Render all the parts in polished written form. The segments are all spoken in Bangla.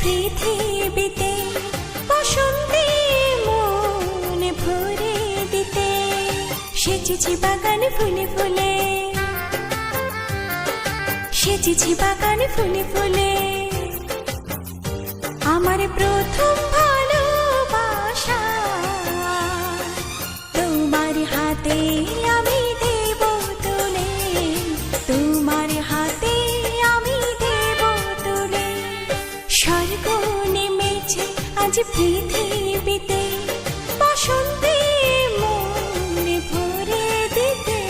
পৃথিবীতে বসন্তে মন ভরে দিতে সেজেছি বাগানে ফুলে ফুলে, সেজেছি বাগানে ফুলে ফুলে। আমার প্রথম ভালোবাসা তোমার হাতে আমি দেব তুলে, তোমার হাতে আমি দেব তুলে। স্বর্গ নেমেছে আজ পৃথিবীতে বসন্তে মন ভরে দিতে।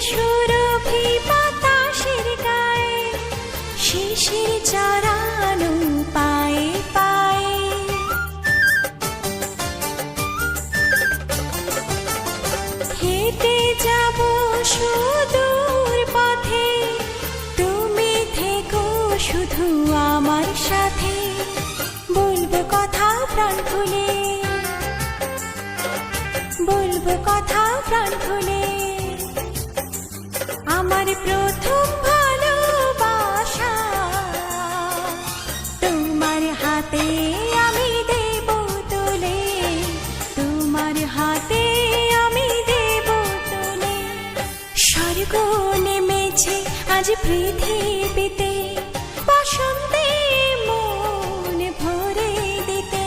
সুরভি বাতাসের গায়ে শিশির চড়ানো পায়ে পায়ে, হেঁটে যাব সুদূর পথে তুমি থেকো শুধু আমার সাথে। বলবো কথা প্রাণ খুলে, বলবো কথা প্রাণ খুলে। আমার প্রথম ভালোবাসা তোমার হাতে আমি দেব তুলে, তোমার হাতে আমি দেব তুলে। স্বর্গ নেমেছে আজ পৃথিবীতে বসন্তে মন ভরে দিতে।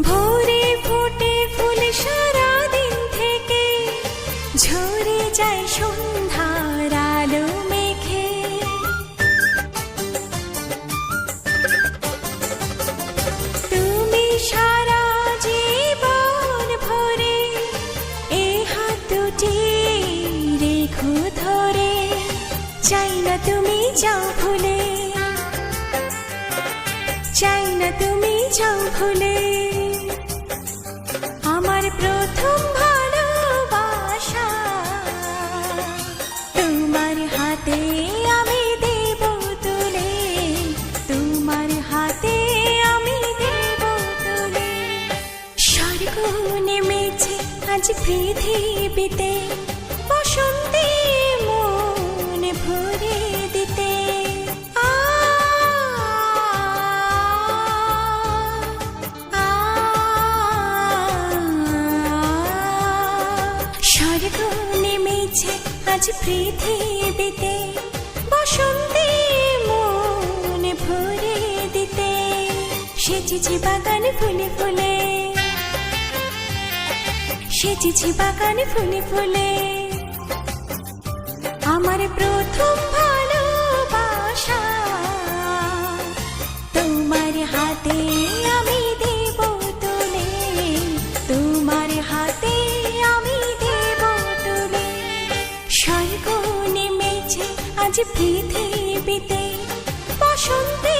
ভোরে ফোটে ফুল সারাদিন থেকে ঝরে যায় সন্ধ্যার আলো মেঘে। তুমি সারা জীবন ভরে এ হাত দুটি রেখো ধরে, চাই না তুমি যাও ভুলে, চাই না তুমি যাও ভুলে। আমার প্রথম ভালোবাসা তোমার হাতে আমি দেব তুলে, তোমার হাতে আমি দেব তুলে। স্বর্গ নেমেছে আজ পৃথিবীতে বসন্তে মন ভরে দিতে। স্বর্গ নেমেছে আজ পৃথিবীতে বসন্তে মন ভরে দিতে সেজেছি বাগানে ফুলে ফুলে, সেজেছি বাগানে ফুলে ফুলে। আমার প্রথম ভালোবাসা তোমার হাতে আমি দেব তুলে, তোমার হাতে আমি দেব তুলে। স্বর্গ নেমেছে আজ পৃথিবীতে বসন্তে